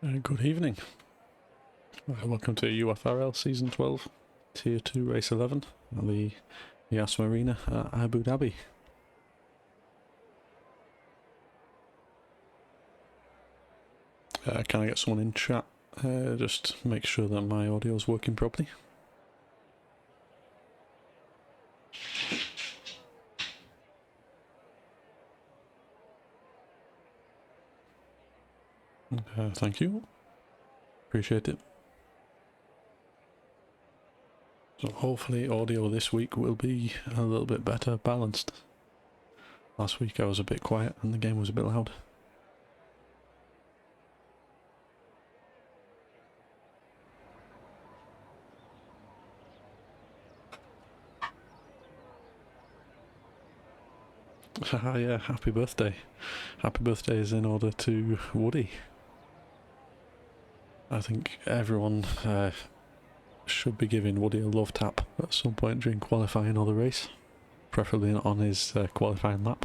Good evening. Welcome to UFRL Season 12, Tier 2 Race 11 at the Yas Marina at Abu Dhabi. Can I get someone in chat? Just make sure that my audio is working properly. Thank you. Appreciate it. So hopefully audio this week will be a little bit better balanced. Last week I was a bit quiet and the game was a bit loud. Yeah, happy birthday. Happy birthday is in order to Woody. I think everyone should be giving Woody a love tap at some point during qualifying or the race. Preferably on his qualifying lap.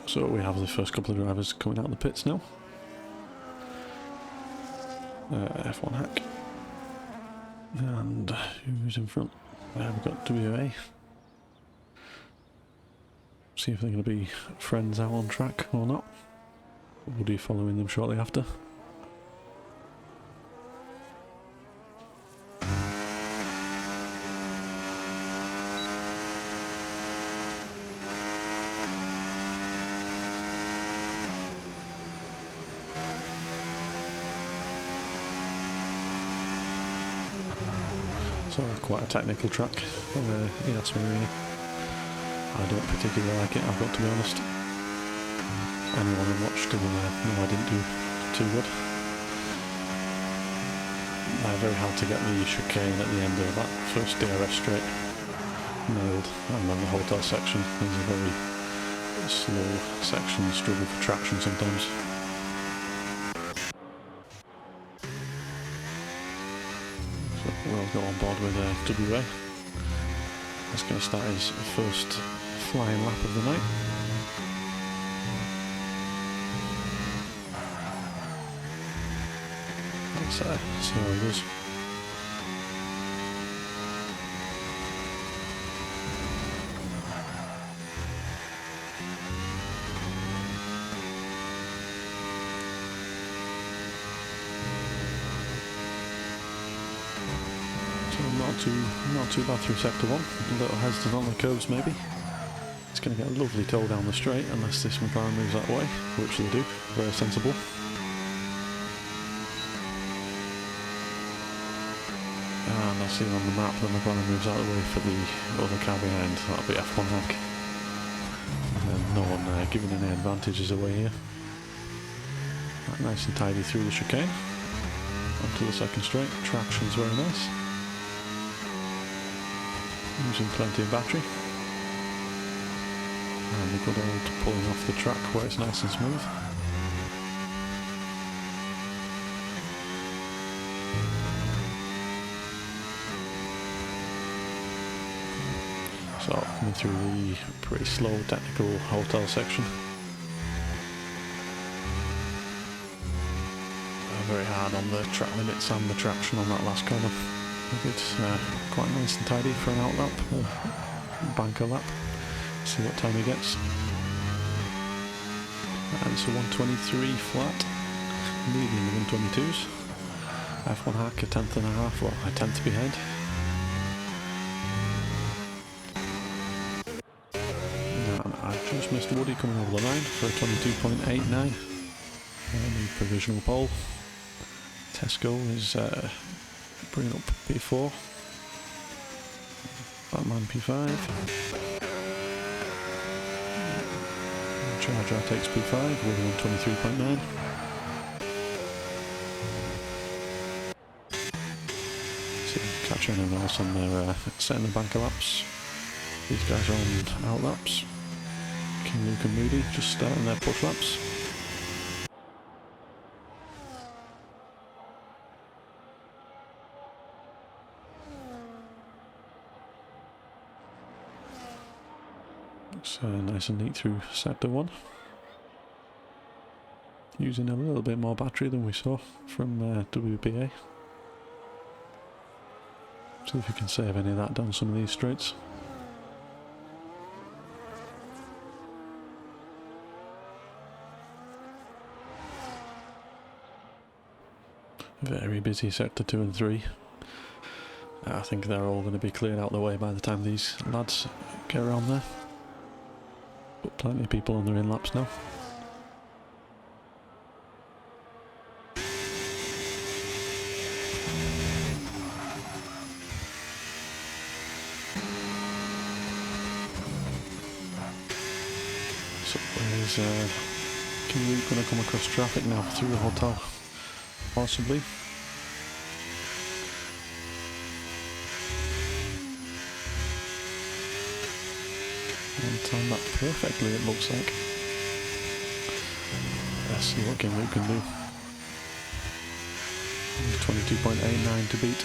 So we have the first couple of drivers coming out of the pits now. F1 hack. And who's in front? We've got WA. See if they're going to be friends out on track or not. Woody following them shortly after. So quite a technical track for the Yas Marina. I don't particularly like it, I've got to be honest. Anyone who watched will know I didn't do too good. Very hard to get the chicane at the end of that first DRS straight nailed, and then the hotel section is a very slow section, struggle for traction sometimes. We'll go on board with WA. That's going to start his first flying lap of the night. Let's see how he does. Not too bad through sector 1, a little hesitant on the curves maybe. It's going to get a lovely toe down the straight unless this McLaren moves that way, which they do, very sensible. And I see on the map that McLaren moves out of the way for the other car behind, that'll be F1 hack. And no one giving any advantages away here. Right, nice and tidy through the chicane. Onto the second straight, traction's very nice. Using plenty of battery. And the good old pulling off the track where it's nice and smooth. So coming through the pretty slow technical hotel section. Very hard on the track limits and the traction on that last corner. It's quite nice and tidy for an out lap, banker lap. See what time he gets. And it's a 123 flat, leading the 122s. F1 hack a tenth and a half, well, a tenth behind. And I just missed Woody coming over the line for a 22.89. The provisional pole. Tesco is bringing up P4. Batman P5. Charger takes P5 with 123.9. See catching anyone else on their setting the banker laps. These guys are on out laps. King Luke and Moody just starting their push laps. Looks nice and neat through sector 1. Using a little bit more battery than we saw from WBA. See if we can save any of that down some of these straights. Very busy sector 2 and 3. I think they're all going to be cleared out of the way by the time these lads get around there. But plenty of people on their in laps now. So there's King Luke going to come across traffic now through the hotel, possibly. And timed that perfectly, it looks like. Let's see what King Luke can do. 22.89 to beat.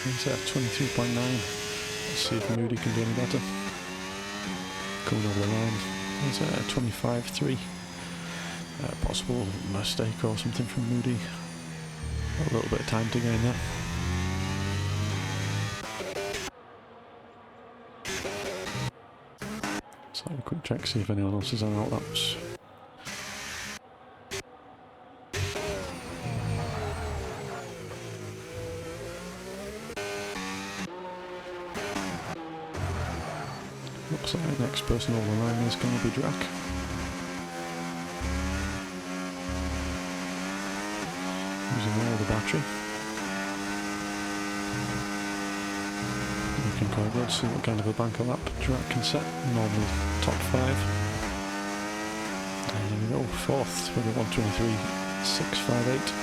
He's at 23.9. Let's see if Moody can do any better. Coming over the line. He's at 25.3. Possible mistake or something from Moody. A little bit of time to gain there. Let's have a quick check, see if anyone else is on out laps. Looks like the next person over the line is going to be Drac. Using all the battery. Looking quite good, see what kind of a banker lap Drac can set. Normally top 5. And there we go, 4th with a 1:23.658.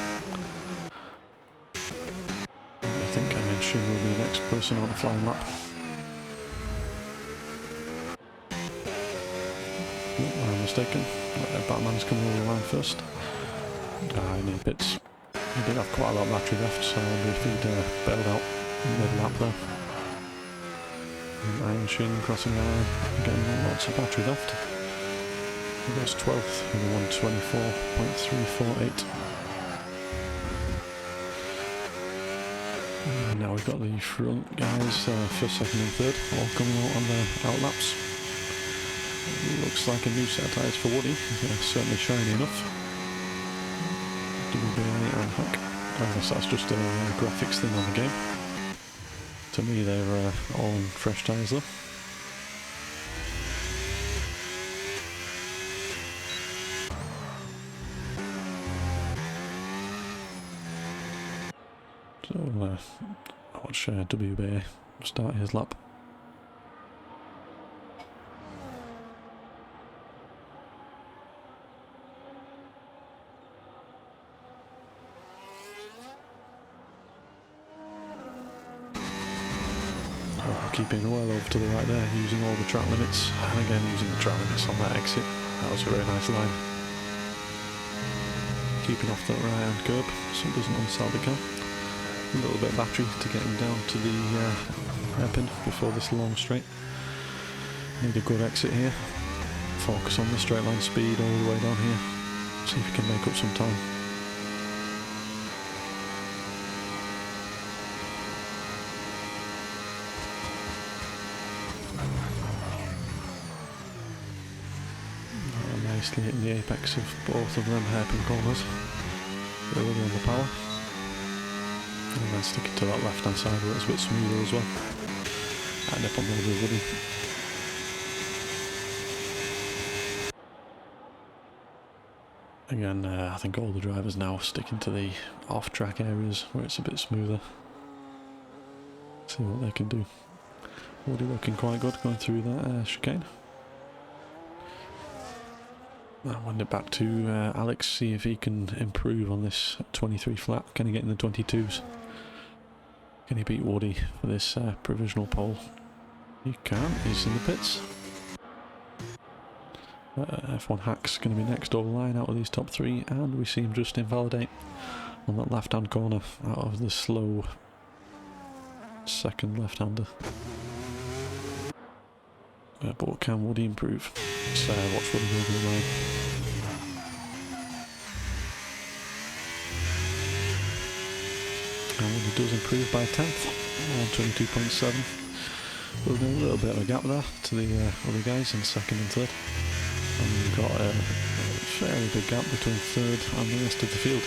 I think I mentioned will be the next person on the flying lap. I'm mistaken. Batman's coming over the line first. In the pits. He did have quite a lot of battery left, so I wonder if he'd bailed out mid-lap there. Iron Shin crossing the line, getting lots of battery left. He goes 12th with a 1:24.348. And now we've got the front guys, first, second and third, all coming out on their out laps. Looks like a new set of tyres for Woody. Certainly shiny enough. WBA and Huck. I guess that's just a graphics thing on the game. To me, they're all on fresh tyres though. So I'll watch WBA start his lap. Keeping well over to the right there, using all the track limits, and again using the track limits on that exit. That was a very nice line. Keeping off that right hand curb so it doesn't unsell the car. A little bit of battery to get him down to the hairpin before this long straight. Need a good exit here. Focus on the straight line speed all the way down here. See if he can make up some time. Nicely hitting the apex of both of them hairpin corners. Really on the power. And then sticking to that left hand side where it's a bit smoother as well. And up on the other Woody. Again, I think all the drivers now sticking to the off-track areas where it's a bit smoother. See what they can do. Woody looking quite good going through that chicane. I'll wind it back to Alex, see if he can improve on this 23 flat. Can he get in the 22s? Can he beat Woody for this provisional pole? He can, he's in the pits. F1 Hack's going to be next over the line out of these top three, and we see him just invalidate on that left hand corner out of the slow second left hander. But can Woody improve? So watch Woody go the line. And Woody does improve by a tenth, 122.7. We'll get a little bit of a gap there to the other guys in second and third. And we've got a fairly big gap between third and the rest of the field.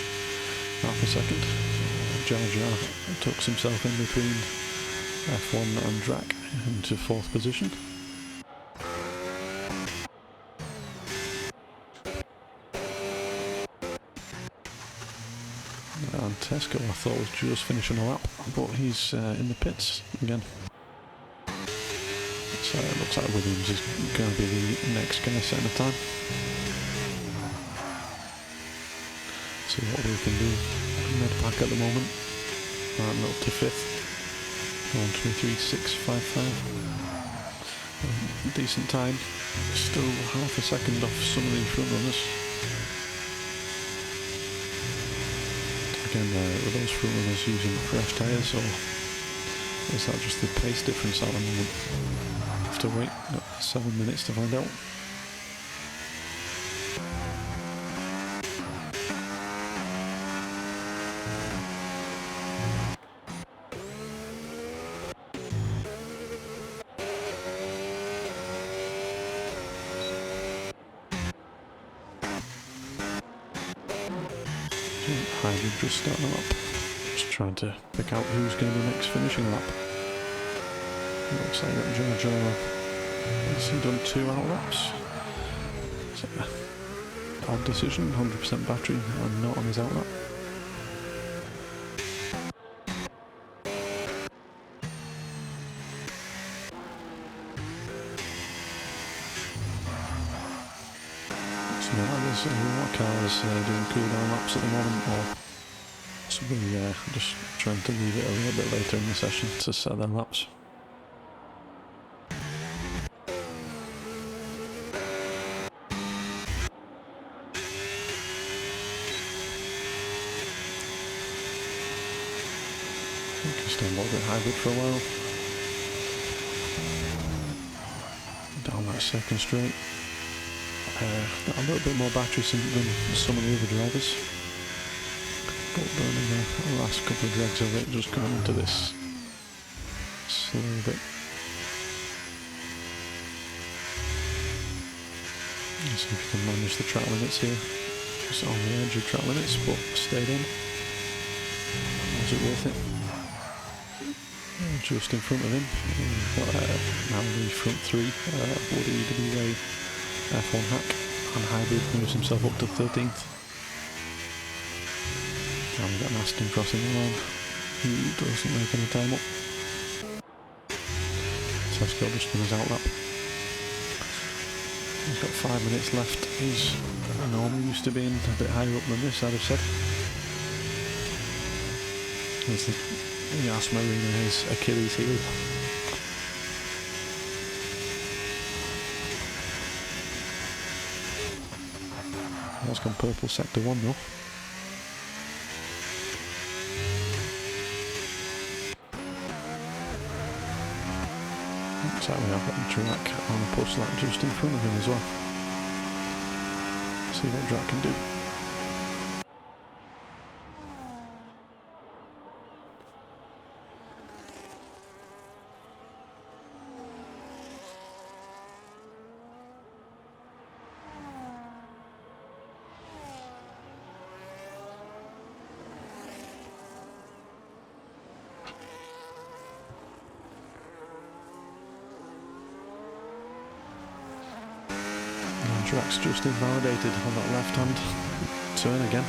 Half a second. Jar Jar tucks himself in between F1 and Drac into fourth position. And Tesco, I thought, was just finishing a lap, but he's in the pits again. So it looks like Williams is going to be the next guy setting the time. See what we can do. Medpack at the moment. And up to fifth. 1:23.655. Decent time. Still half a second off some of the front runners. Again, were those front runners using fresh tyres, or is that just the pace difference at the moment? Have to wait 7 minutes to find out. Hybrid just starting a lap. Just trying to pick out who's going to be next finishing lap. Looks like that Jar Jar has he done 2 out laps. So, odd decision, 100% battery and not on his out lap. So now there's more cars doing cool down laps at the moment, or possibly just trying to leave it a little bit later in the session to set their laps. Still a little bit hybrid for a while. Down that second straight. Got a little bit more battery than some of the other drivers. But burning the last couple of dregs of it, just going into this slow bit. Let's see if you can manage the track limits here. Just on the edge of track limits, but stayed in. Was it worth it? Just in front of him, we've got now the front three, Woody, WA, F1 Hack, and Hybrid moves himself up to 13th. And we've got Aston crossing the line, who doesn't make any time up. Tesco just done his out lap. He's got 5 minutes left. He's normally used to being a bit higher up than this, I'd have said. There's the Yas Marina, his Achilles heel. That's gone purple sector 1 though. Looks like we have got Drac on the push lap just in front of him as well. See what Drac can do. Drac's just invalidated on that left hand turn again,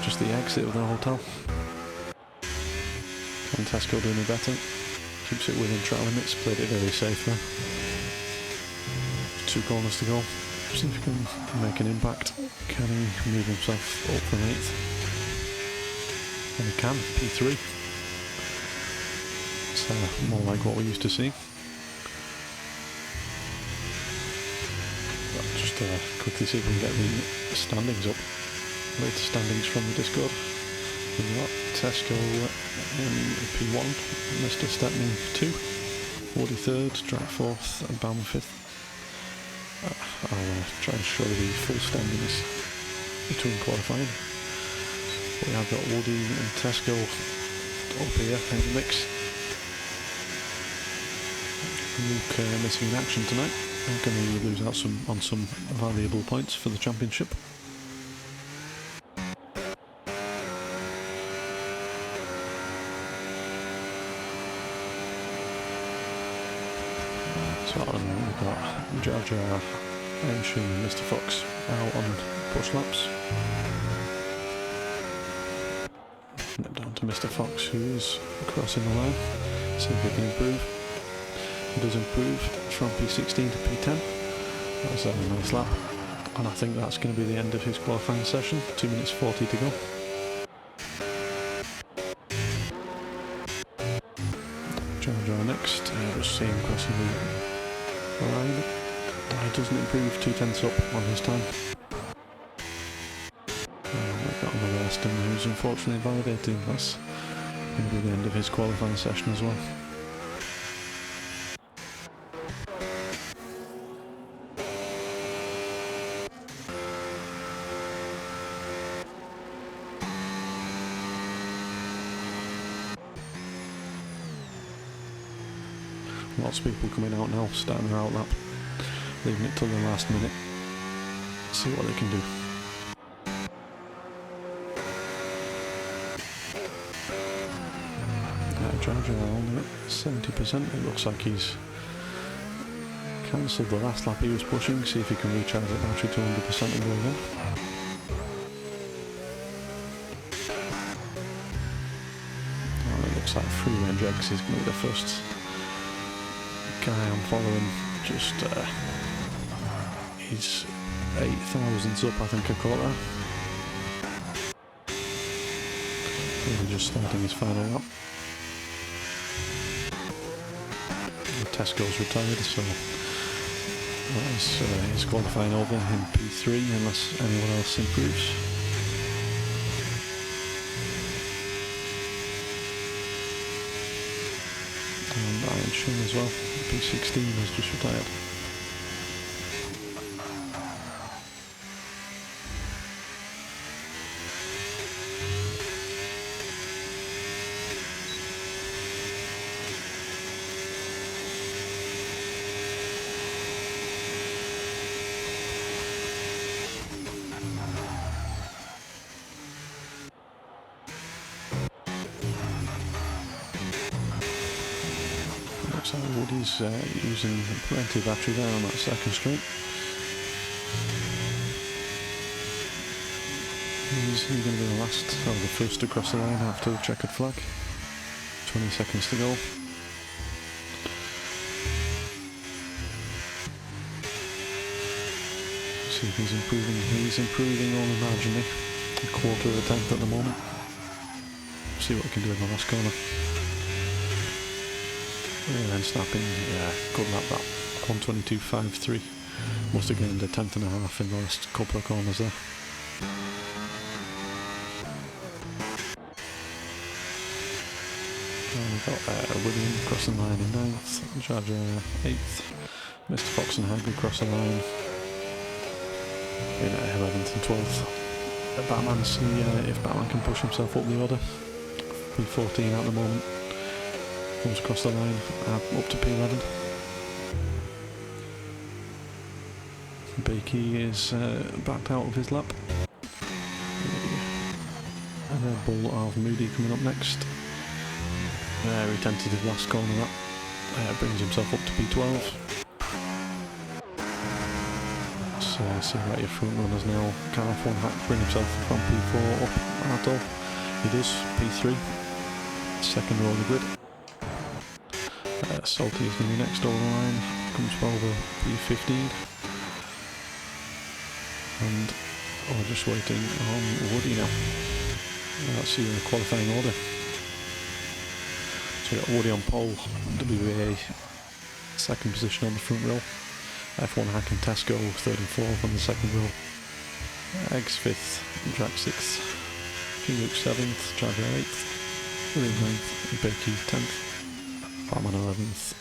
just the exit of the hotel. And Tesco doing it better, keeps it within track limits, played it very safe there. 2 corners to go, see if he can make an impact. Can he move himself up from 8th? And he can, P3. It's more like what we used to see. But just quickly see if we can get the standings up. Latest standings from the Discord. We've got Tesco in P1, Mr. Stepney 2, Woody 3rd, Drac 4th, and Bam 5th. I'll try and show the full standings between qualifying. We have got Woody and Tesco up here in the mix. Luke missing in action tonight. I'm going to lose out on some valuable points for the championship. So we've got Jar Jar, Enshu and Mr. Fox out on push laps. Down to Mr. Fox, who is crossing the line. See if he can improve. He does improve from P16 to P10. That was a nice lap. And I think that's going to be the end of his qualifying session. 2 minutes 40 to go. Jar Jar next. Just see him crossing the line. He doesn't improve 2/10 up on his time. We've got another Aston who's unfortunately validated. That's going to be the end of his qualifying session as well. Lots of people coming out now, starting their out lap, leaving it till the last minute. See what they can do. Jar Jar only at 70%. It looks like he's cancelled the last lap he was pushing. See if he can recharge the battery to 100% and go again. It looks like Free Range X is going to be the first guy I'm following. Just he's 8,000s up, I think I caught that. Really just starting his final lap. Tesco's retired, so that's his qualifying over in P3 unless anyone else improves. And Iron Shin as well, P16 has just retired. So Woody's using plenty of battery there on that second straight. He's going to be the last, or the first to cross the line after the checkered flag. 20 seconds to go. See if he's improving. He's improving only marginally. A quarter of a tenth at the moment. See what we can do in the last corner. And then snapping, good lap that, 122.53. Must have gained a tenth and a half in the last couple of corners there. And we've got William crossing the line in 9th, Jar Jar 8th, Mr. Fox and Hagley cross the line in 11th and 12th. Batman, see if Batman can push himself up the order. P14 at the moment. Comes across the line, up to P11. Bakey is backed out of his lap. And Red Bull of Moody coming up next. Very tentative last corner that. Brings himself up to P12. So see right your front runners now. Can't afford to bring himself from P4 up at all. He does, P3. Second row of the grid. Salty is going to be next over the line, comes over P15, and we're just waiting on Woody now. Let's see the qualifying order. So We got Woody on pole, WA second position on the front row. F1 Hack and Tesco third and fourth on the second row. Eggs fifth, Drac sixth, King Luke seventh, Driver eighth, William ninth, Bakey 10th, Barman 11th,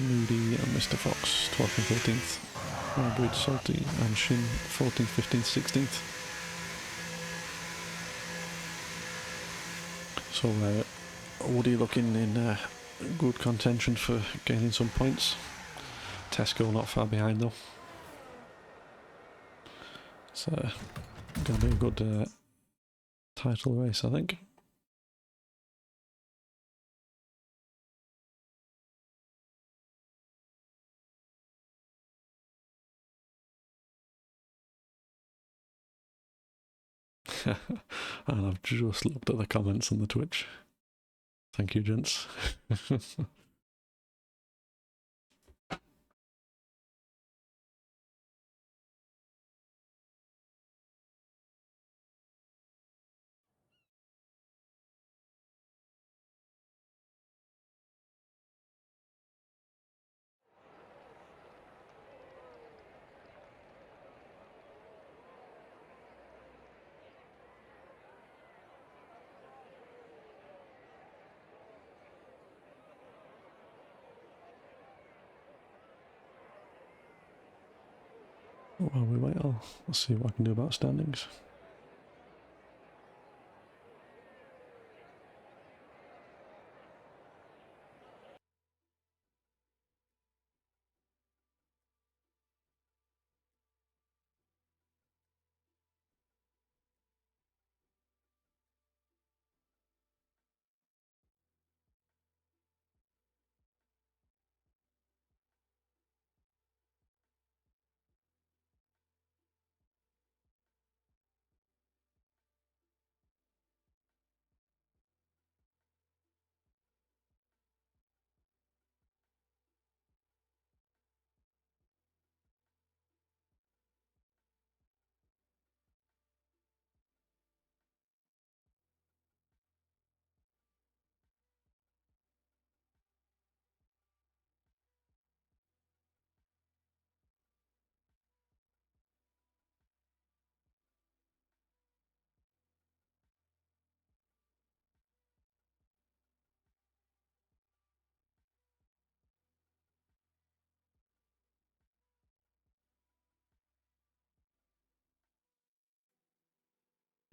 Moody and Mr. Fox 12th and 13th, Hybrid, Salty and Shin 14th, 15th, 16th. So Woody looking in good contention for gaining some points. Tesco not far behind though. It's going to be a good title race, I think. And I've just looked at the comments on the Twitch. Thank you, gents. While we wait, I'll see what I can do about standings.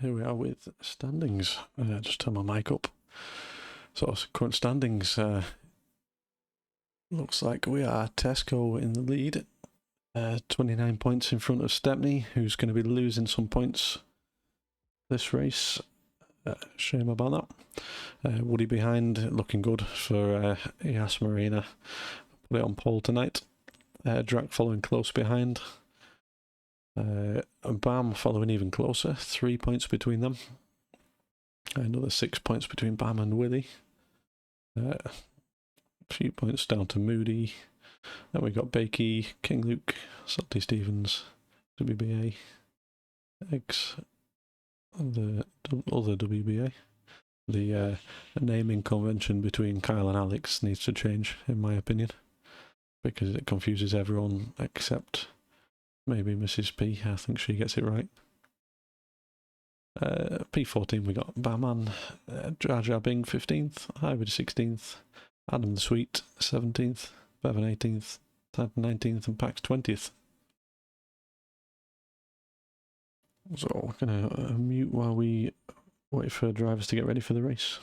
Here we are with standings. Just turn my mic up. So current standings, looks like we are Tesco in the lead. 29 points in front of Stepney, who's going to be losing some points this race. Shame about that. Woody behind, looking good for Yas Marina. Put it on pole tonight. Drac following close behind. Bam following even closer, 3 points between them. Another 6 points between Bam and Willie. A few points down to Moody. Then we got Bakey, King Luke, Salty Stevens, WBA, Eggs, the other WBA. The naming convention between Kyle and Alex needs to change, in my opinion, because it confuses everyone except maybe Mrs. P. I think she gets it right. P14 we got Baman, Jar Jar Bing 15th, Hybrid 16th, Adam the Sweet 17th, Bevan 18th, Tad 19th and Pax 20th. So we're going to mute while we wait for drivers to get ready for the race.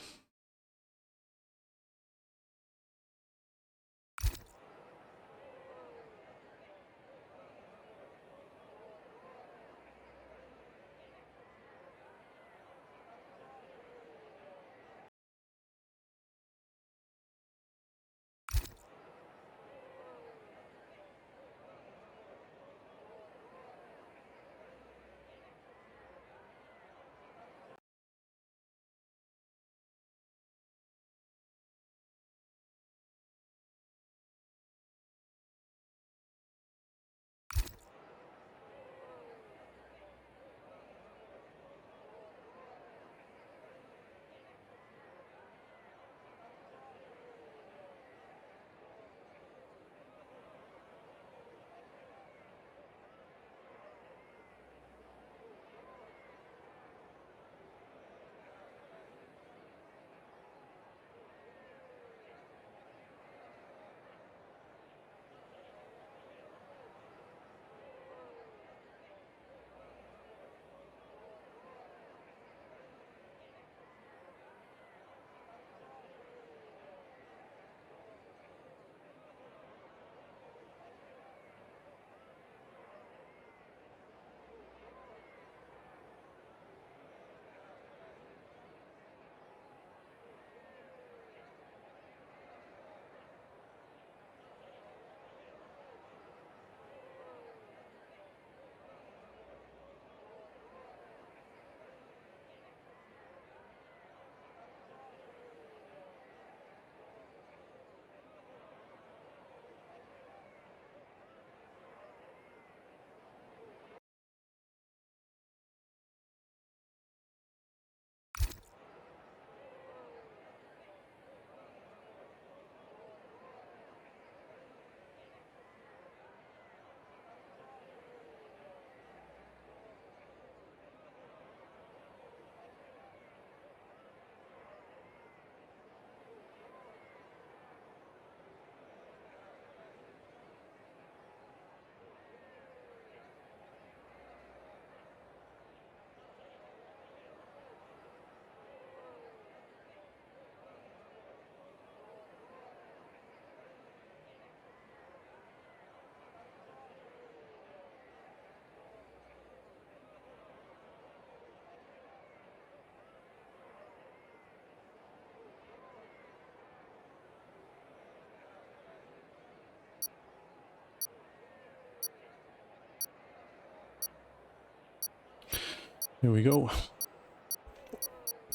Here we go.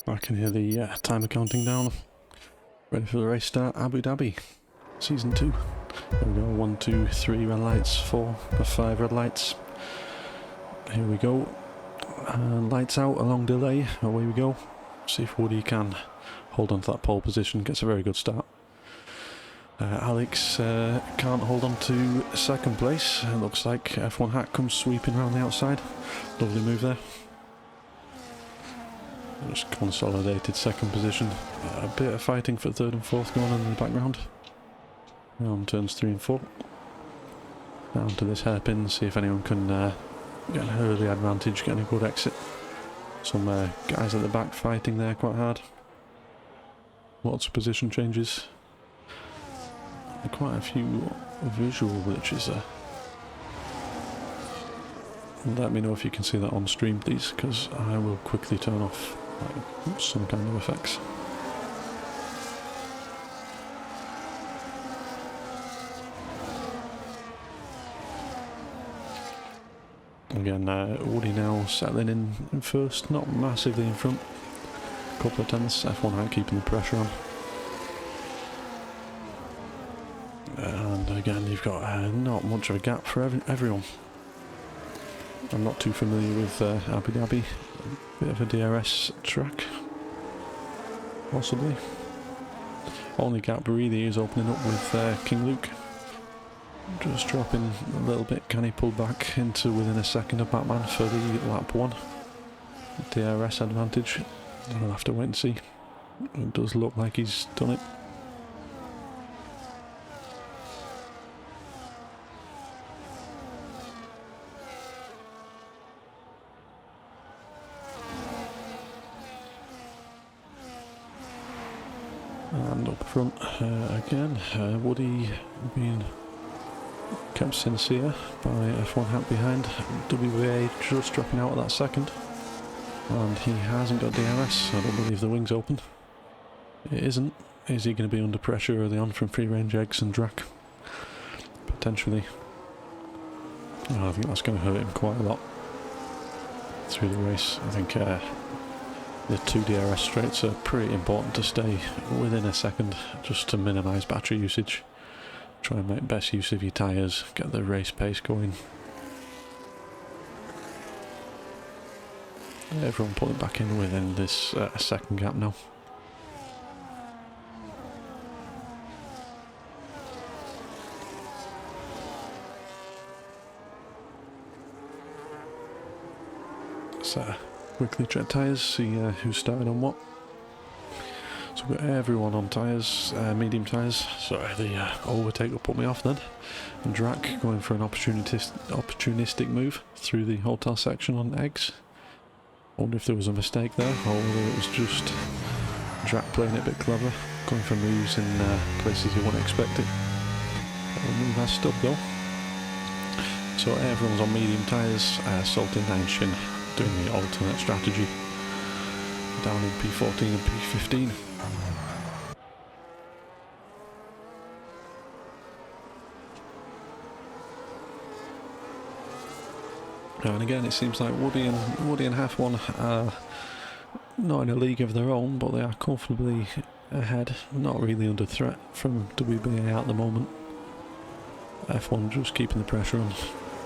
I can hear the timer counting down. Ready for the race start, Abu Dhabi. Season 2. There we go, 1, 2, 3 red lights, 4 or 5 red lights. Here we go. Lights out, a long delay, away we go. See if Woody can hold on to that pole position, gets a very good start. Alex can't hold on to second place. It looks like F1 Hack comes sweeping around the outside. Lovely move there. Just consolidated second position. A bit of fighting for third and fourth going on in the background. Around turns 3 and 4. Down to this hairpin, see if anyone can get an early advantage, get a good exit. Some guys at the back fighting there quite hard. Lots of position changes. Quite a few visual glitches there. Let me know if you can see that on stream, please, because I will quickly turn off some kind of effects. Again, Woody now settling in first, not massively in front. Couple of tenths, F1 Hack keeping the pressure on. And again, you've got not much of a gap for everyone. I'm not too familiar with Abu Dhabi. Bit of a DRS track, possibly. Only gap really is opening up with King Luke. Just dropping a little bit. Can he pull back into within a second of Batman for the lap 1? DRS advantage. We'll have to wait and see. It does look like he's done it. And up front again, Woody being kept sincere by F1 Hack behind. WA just dropping out at that second. And he hasn't got DRS, I don't believe the wing's open. It isn't. Is he going to be under pressure early on from free range eggs and Drac? Potentially. I think that's going to hurt him quite a lot through the race. I think the 2 DRS straights are pretty important to stay within a second, just to minimise battery usage. Try and make best use of your tyres, get the race pace going. Everyone pulling back in within this second gap now. So quickly check tyres, see who's starting on what. So we've got everyone on tyres, medium tyres. Sorry, the overtake will put me off then. And Drac going for an opportunistic move through the hotel section on eggs. Wonder if there was a mistake there, or whether it was just Drac playing it a bit clever, going for moves in places you wouldn't expect it. The move has stood though. So everyone's on medium tyres, Salting 9 Shin doing the alternate strategy. Down in P14 and P15. And again, it seems like Woody and F1 are not in a league of their own, but they are comfortably ahead, not really under threat from WBA at the moment. F1 just keeping the pressure on.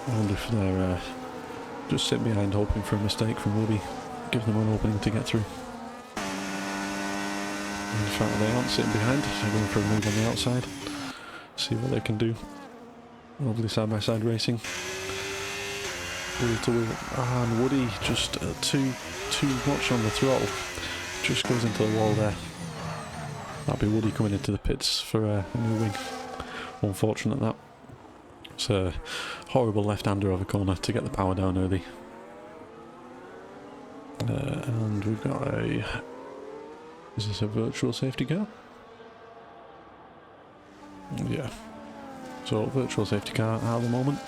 I wonder if they're just sitting behind hoping for a mistake from Woody, give them an opening to get through. In fact, they aren't sitting behind, they're going for a move on the outside. See what they can do. Lovely side-by-side racing. Wheel to wheel. And Woody just too much on the throttle. Just goes into the wall there. That'd be Woody coming into the pits for a new wing. Unfortunate that. It's a horrible left-hander over corner to get the power down early. And we've got a... Is this a virtual safety car? Yeah. So, virtual safety car at the moment.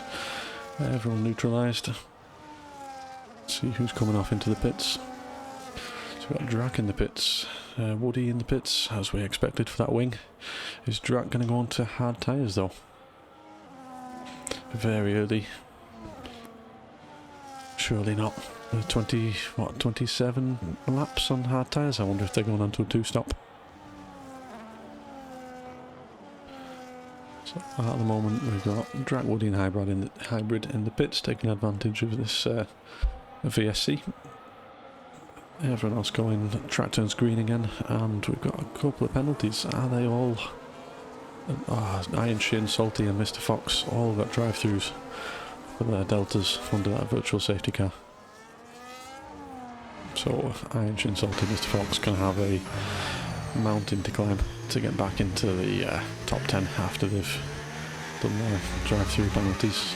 Everyone neutralised. See who's coming off into the pits. So we've got Drac in the pits. Woody in the pits, as we expected for that wing. Is Drac going to go on to hard tyres though? Very early. Surely not. What, 27 laps on hard tyres? I wonder if they're going on to a two-stop. So at the moment we've got Drackwood in hybrid in the pits, taking advantage of this VSC. Everyone else going, track turns green again, and we've got a couple of penalties. Are they all... Iron Shin, Salty and Mr. Fox all got drive-thrus for their deltas under that virtual safety car. So Iron Shin, Salty, Mr. Fox can have a mountain to climb to get back into the top 10 after they've done their drive-thru penalties.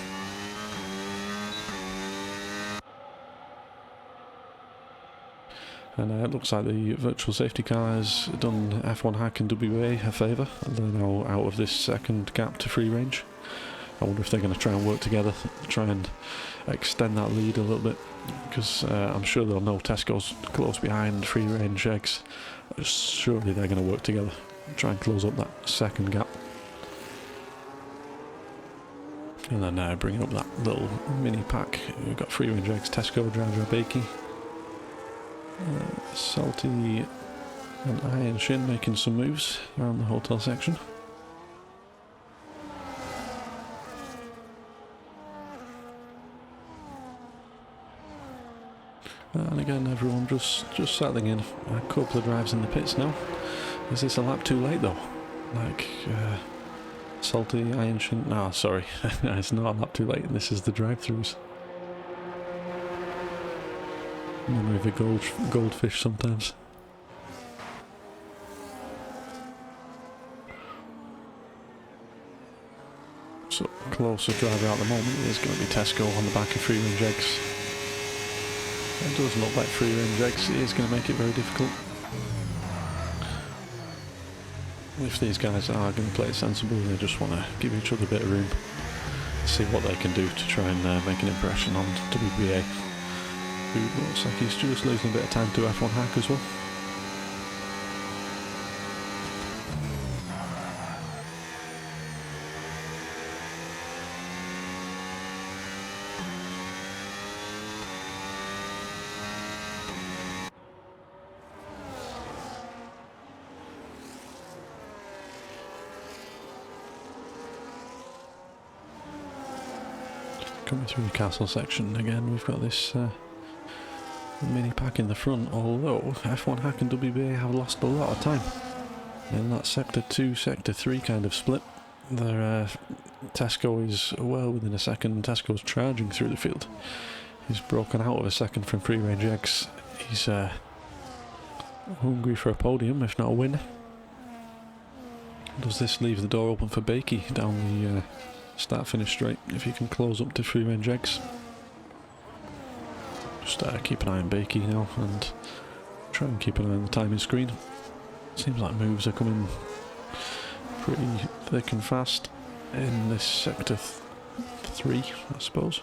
And it looks like the virtual safety car has done F1 Hack and WA a favour. They're now out of this second gap to free range. I wonder if they're going to try and work together, try and extend that lead a little bit, because I'm sure they'll know Tesco's close behind free range eggs. Surely they're going to work together, try and close up that second gap. And then bringing up that little mini pack, we've got free range eggs, Tesco, Jaja, Bakey. Salty and Iron Shin making some moves around the hotel section. And again, everyone just settling in. A couple of drives in the pits now. Is this a lap too late though? Like, Salty, Iron Shin... No, sorry. It's not a lap too late. This is the drive-thrus. Memory of a goldfish sometimes. So, closest driver at the moment is going to be Tesco on the back of free range eggs. It does look like free range eggs is going to make it very difficult. If these guys are going to play it sensibly, they just want to give each other a bit of room, see what they can do to try and make an impression on WBA. Who looks like he's just losing a bit of time to F1 Hack as well. Coming through the castle section again, we've got this mini pack in the front, although F1 Hack and WBA have lost a lot of time in that sector 2, sector 3 kind of split. Their Tesco is well within a second. Tesco's charging through the field. He's broken out of a second from free range eggs. He's hungry for a podium, if not a win. Does this leave the door open for Bakey down the start-finish straight, if he can close up to free range eggs? Just keep an eye on Bakey now and try and keep an eye on the timing screen. Seems like moves are coming pretty thick and fast in this sector 3, I suppose.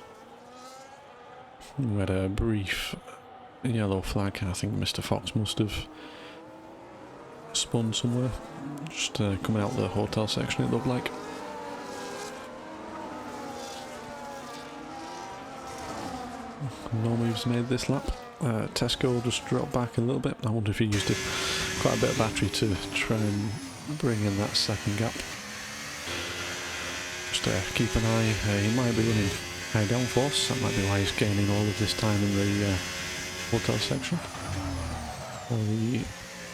We had a brief yellow flag. I think Mr. Fox must have spun somewhere. Just coming out the hotel section, it looked like. No moves made this lap. Tesco just dropped back a little bit. I wonder if he used quite a bit of battery to try and bring in that second gap. Just keep an eye. He might be running high downforce. That might be why he's gaining all of this time in the hotel section. All the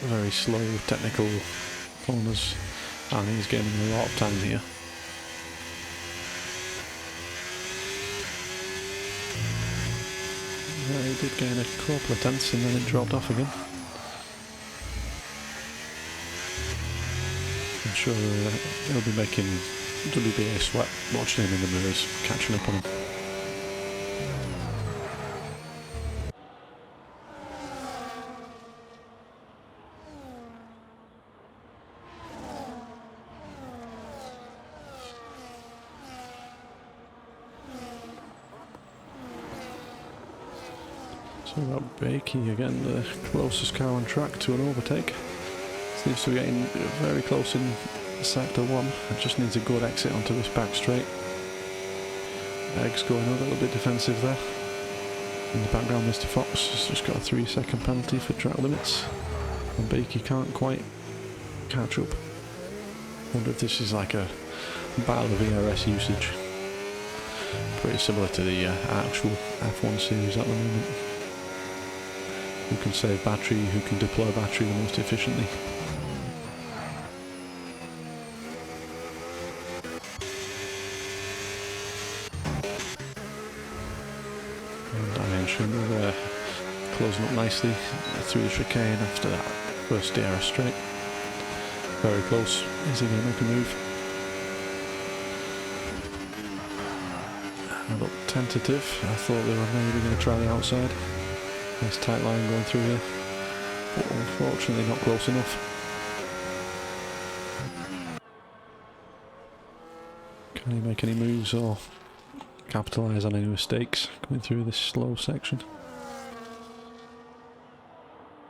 very slow technical corners, and he's gaining a lot of time here. He did gain a couple of tenths and then it dropped off again. I'm sure he'll be making WBA sweat watching him in the mirrors, catching up on him. So we've got Bakey again, the closest car on track to an overtake. Seems to be getting very close in sector 1. It just needs a good exit onto this back straight. Eggs going a little bit defensive there. In the background, Mr. Fox has just got a 3-second penalty for track limits. And Beaky can't quite catch up. Wonder if this is like a battle of ERS usage. Pretty similar to the actual F1 series at the moment. Who can save battery, who can deploy battery the most efficiently. And Iron Shimmer closing up nicely through the chicane after that first DRS straight. Very close. Is he going to make a move? Looked tentative. I thought they were maybe going to try the outside. Nice tight line going through here, but unfortunately not close enough. Can he make any moves or capitalise on any mistakes coming through this slow section?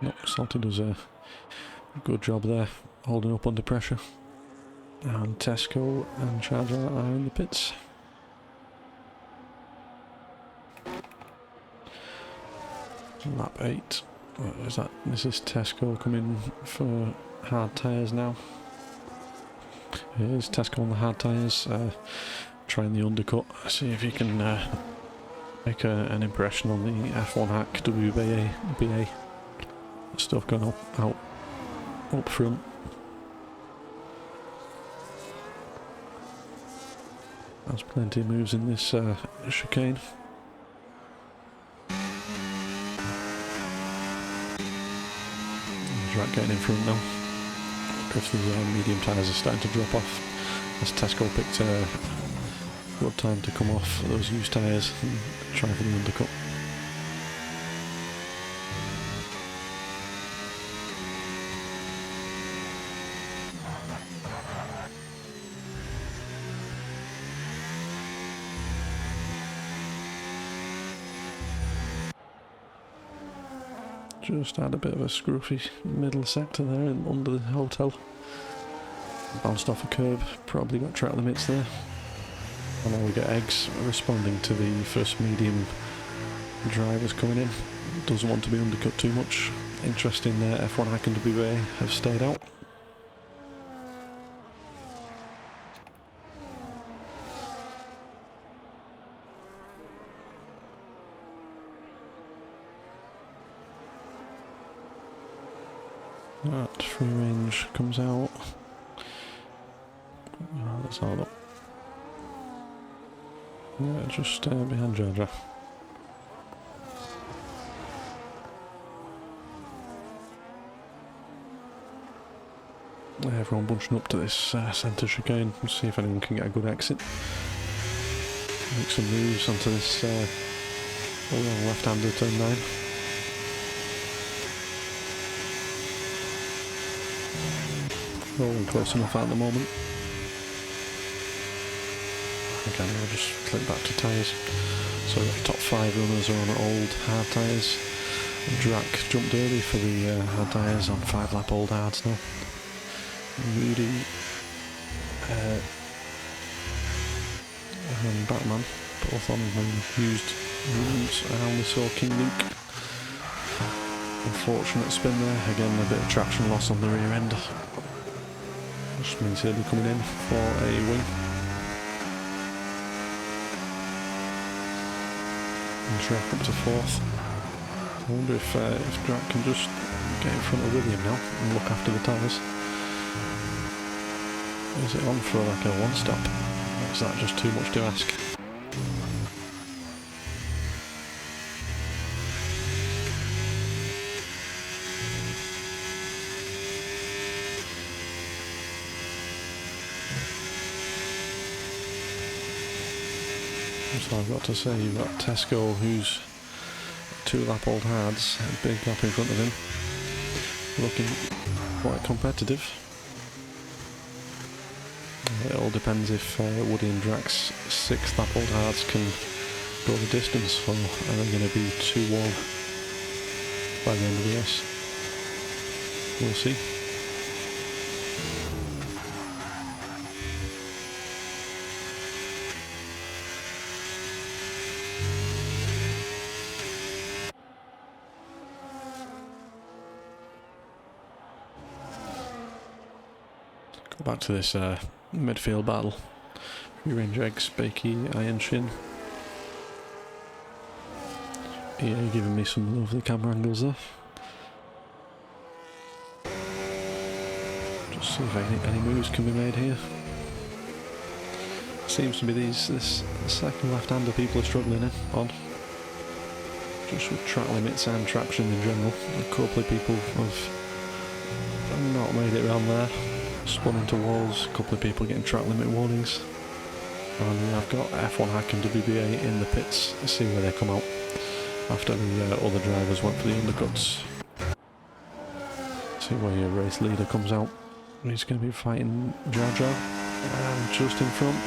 No, Salty does a good job there, holding up under pressure. And Tesco and Charger are in the pits. Lap 8. This is Tesco coming for hard tyres now. It is Tesco on the hard tyres, trying the undercut. See if he can make an impression on the F1 hack WBA stuff going up front. There's plenty of moves in this chicane. Right, getting in front now. If the medium tyres are starting to drop off, as Tesco picked a good time to come off those used tyres and try for the undercut. Just had a bit of a scruffy middle sector there under the hotel. Bounced off a curb, probably got track limits there. And now we get Eggs responding to the first medium drivers coming in. Doesn't want to be undercut too much. Interesting there, F1 Hack and WA have stayed out. That free range comes out. Let's have a look. Yeah, just behind Jaja. Everyone bunching up to this centre chicane. Let's see if anyone can get a good exit. Make some moves onto this left-hander turn 9. Rolling close enough at the moment. Again, I'll just click back to tyres. So the top 5 runners are on old hard tyres. Drac jumped early for the hard tyres on 5-lap old hards now. Moody and Batman both on used runs, and we saw King Luke. Unfortunate spin there, again a bit of traction loss on the rear end. Which means he'll be coming in for a win. And Drac up to 4th. I wonder if Drac can just get in front of William now and look after the tyres. Is it on for like a one-stop? Or is that just too much to ask? So I've got to say, you've got Tesco, who's 2-lap old hards, a big gap in front of him, looking quite competitive. It all depends if Woody and Drac's 6-lap old hards can go the distance, or are they going to be too warm by the end of the race? We'll see. Back to this midfield battle. Free range eggs, Bakey, Iron Shin. Yeah, giving me some lovely camera angles there. Just see if any moves can be made here. Seems to be this second left-hander people are struggling on. Just with track limits and traction in general. A couple of people have not made it around there. Spun into walls, a couple of people getting track limit warnings. And I've got F1 Hack and WBA in the pits to see where they come out after the other drivers went for the undercuts. See where your race leader comes out. He's going to be fighting Jar Jar, and just in front.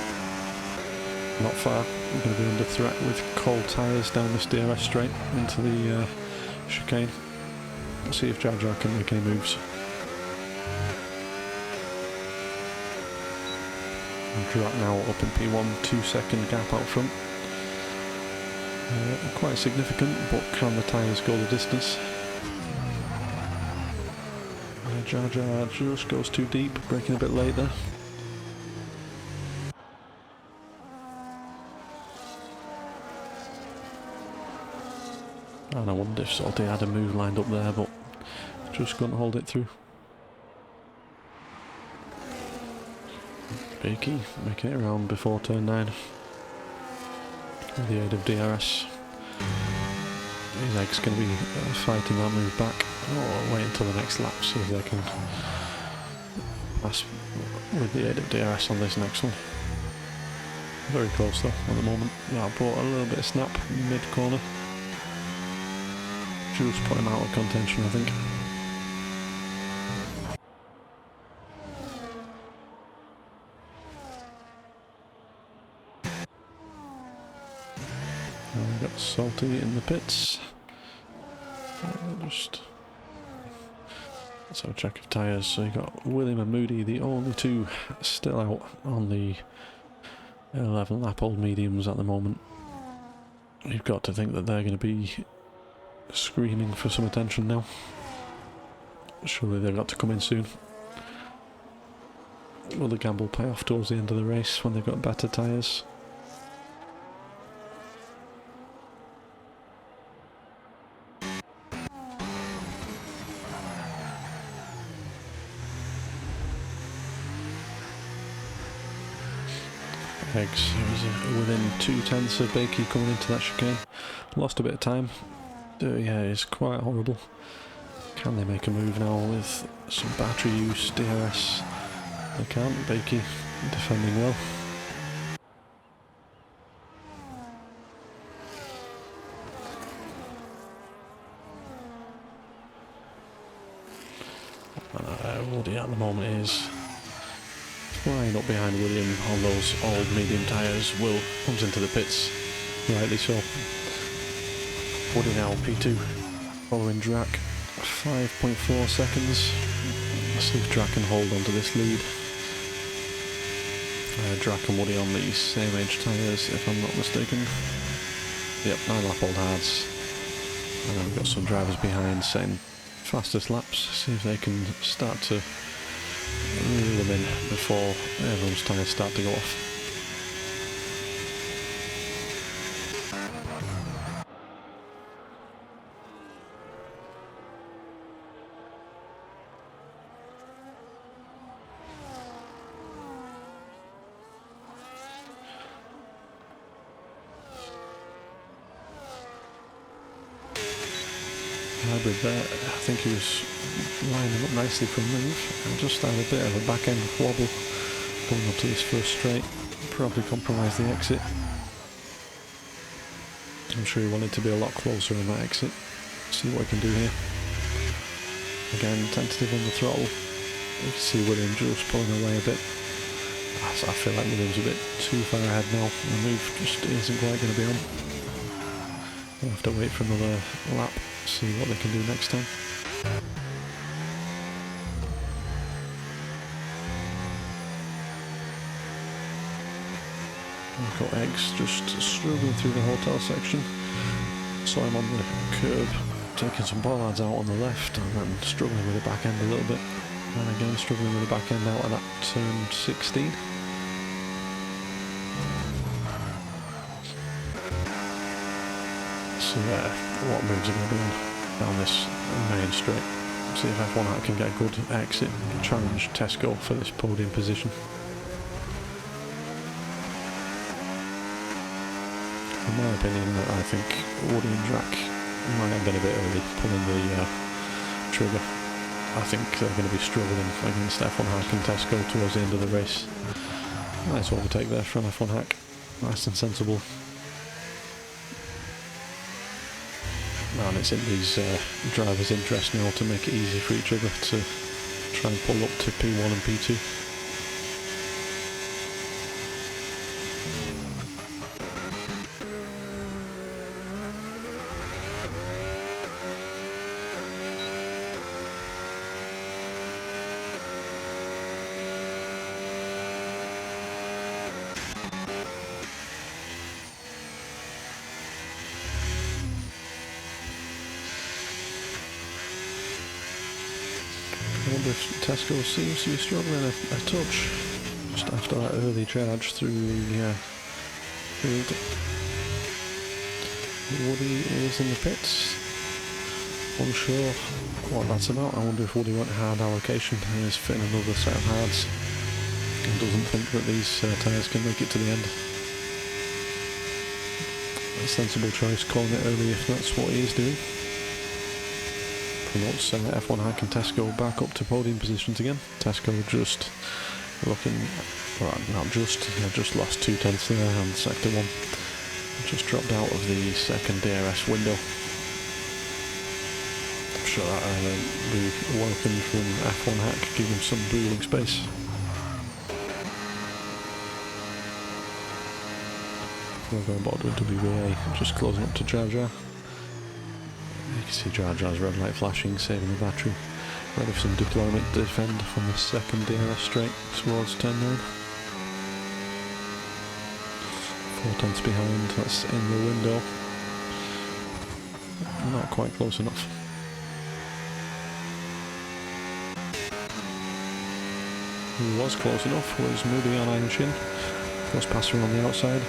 Not far. We're going to be under threat with cold tyres down this DRS straight into the chicane. Let's see if Jar Jar can make any moves. Drat now up in P1, 2-second gap out front. Quite significant, but can the tyres go the distance? Jar Jar just goes too deep, braking a bit late there. And I wonder if Salty had a move lined up there, but just couldn't hold it through. Bakey making it around before turn 9 with the aid of DRS. His egg's going to be fighting that move back. Oh, wait until the next lap, see if they can pass with the aid of DRS on this next one. Very close though at the moment. Yeah, I brought a little bit of snap mid-corner. Just put him out of contention, I think. We've got Salty in the pits. Let's have a check of tyres. So you got William and Moody, the only two still out on the 11 lap old mediums at the moment. You've got to think that they're going to be screaming for some attention now. Surely they've got to come in soon. Will the gamble pay off towards the end of the race when they've got better tyres? Eggs, he was within 2/10 of Bakey coming into that chicane. Lost a bit of time. Yeah, it's quite horrible. Can they make a move now with some battery use, DRS? They can't. Bakey defending well. Woody at the moment is flying up behind William on those old medium tyres. Will comes into the pits, rightly so. Woody now P2, following Drac, 5.4 seconds. Let's see if Drac can hold on to this lead. Drac and Woody on the same age tyres, if I'm not mistaken. Yep, 9 lap old hards. And then we've got some drivers behind setting fastest laps, see if they can start to reel them in before everyone's tyres start to go off. Hybrid there, I think he was lining up nicely for a move and just had a bit of a back end wobble going up to this first straight. Probably compromised the exit. I'm sure he wanted to be a lot closer on that exit. See what he can do here. Again, tentative on the throttle. You can see William just pulling away a bit. I feel like William's a bit too far ahead now. The move just isn't quite going to be on. We'll have to wait for another lap, see what they can do next time. We've got Eggs just struggling through the hotel section. Saw him on the curb, taking some bollards out on the left and then struggling with the back end a little bit. And again, struggling with the back end out of that turn 16. So what moves are going to be on down this main straight. See if F1 Hack can get a good exit, challenge Tesco for this podium position. In my opinion, I think Woody and Drac might have been a bit early pulling the trigger. I think they're going to be struggling against F1 Hack and Tesco towards the end of the race. Nice overtake there from F1 Hack. Nice and sensible. And it's in these drivers' interest now to make it easy for each other to try and pull up to P1 and P2. I wonder if Tesco seems to be struggling a touch just after that early charge through the field. Woody is in the pits, unsure what that's about. I wonder if Woody went hard allocation and is fitting another set of hards and doesn't think that these tyres can make it to the end. A sensible choice calling it early if that's what he is doing. Promotes F1 Hack and Tesco back up to podium positions again. Tesco just looking, well, not just, just lost 2 tenths there on sector 1. Just dropped out of the second DRS window. I'm sure that will be welcomed from F1 Hack, give him some breathing space. We're going back to WBA, just closing up to Jar Jar. You can see Jar Jar's red light flashing, saving the battery. Ready for some deployment to defend from the second DRS straight towards turn 9. 4 tenths behind, that's in the window. Not quite close enough. Who was close enough was Moody on Iron Shin. Was passing on the outside.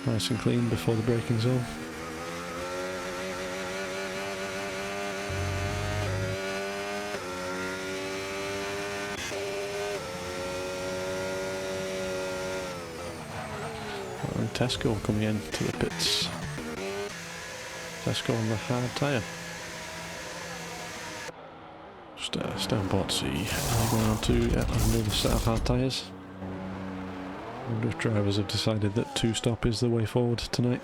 Nice and clean before the braking zone. And Tesco coming in to the pits. Tesco on the hard tyre. Just stand by to see going on to another set of hard tyres. I wonder if drivers have decided that 2-stop is the way forward tonight.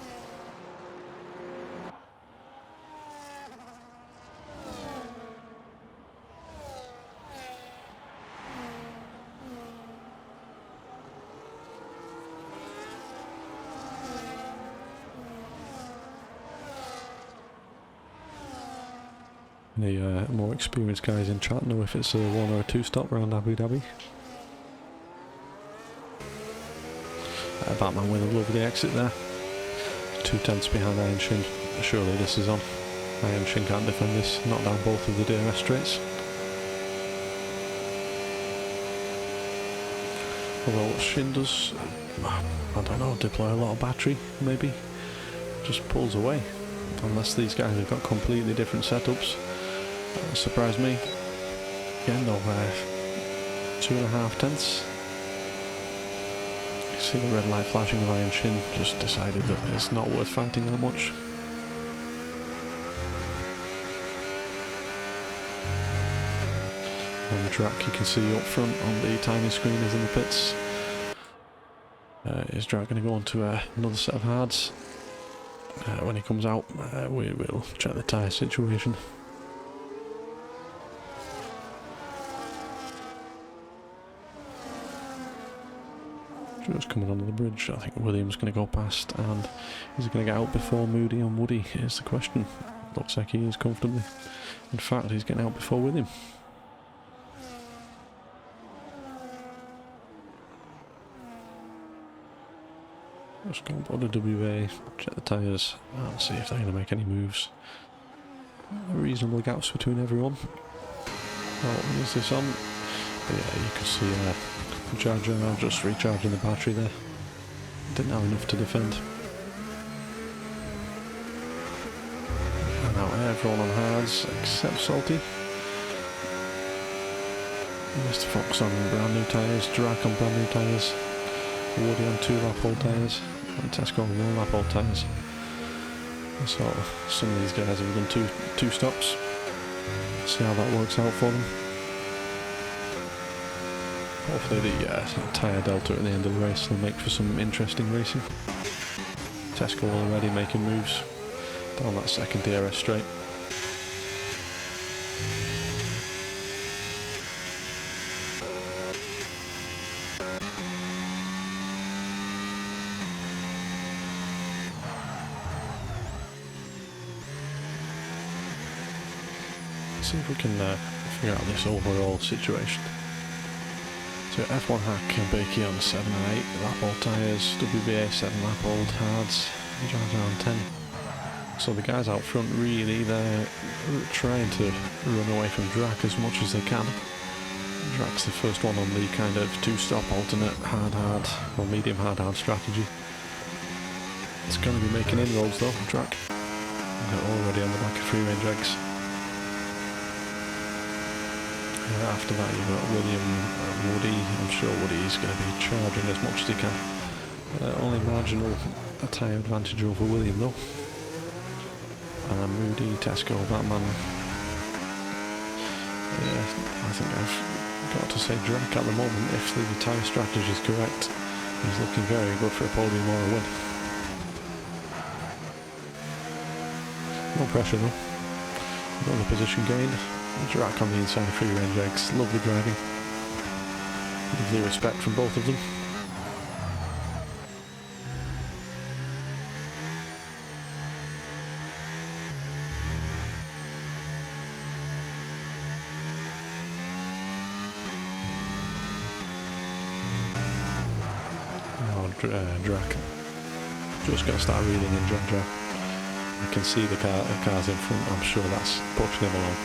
The more experienced guys in chat know if it's a 1 or a 2-stop around Abu Dhabi. Batman with a lovely exit there. 2 tenths behind Iron Shin. Surely this is on. Iron Shin can't defend this. Knocked down both of the DRS straights. Although Shin does, I don't know, deploy a lot of battery, maybe. Just pulls away. Unless these guys have got completely different setups. That surprised me. Again though, 2.5 tenths. You see the red light flashing of Iron Shin, just decided that it's not worth fighting that much. On the track you can see up front on the tiny screen is in the pits. Is Drac going to go on to another set of hards? When he comes out, we will check the tyre situation. Just coming onto the bridge, I think William's going to go past, and is he going to get out before Moody and Woody is the question. Looks like he is comfortably. In fact, he's getting out before William. Just go on to WA, check the tyres, and see if they're going to make any moves. Reasonable gaps between everyone. Oh, is this on? But yeah, you can see Charger now just recharging the battery there. Didn't have enough to defend. And now everyone on hards except Salty. Mr. Fox on brand new tyres, Drac on brand new tyres, Woody on 2 lap old tyres, and Tesco on 1 lap old tyres. So some of these guys have done two stops. See how that works out for them. Hopefully the tyre delta at the end of the race will make for some interesting racing. Tesco already making moves down that second DRS straight. See if we can figure out this overall situation. So F1 Hack and Bakey on 7 and 8 lap old tyres, WBA 7 lap old hards, Jar on 10. So the guys out front really, they're trying to run away from Drac as much as they can. Drac's the first one on the kind of 2-stop alternate hard or medium hard strategy. It's going to be making inroads though, Drac. They're already on the back of free range eggs. After that you've got William Woody. I'm sure Woody is going to be charging as much as he can. Only marginal tyre advantage over William though. Moody, Tesco, Batman. Yeah, I think I've got to say Drac at the moment, if the tyre strategy is correct, he's looking very good for a podium or a win. No pressure though. Another position gained. Drac on the inside of free range eggs. Lovely driving. Lovely respect from both of them. Drac. Just going to start reeling in Drac. I can see the cars in front. I'm sure that's pushing him along.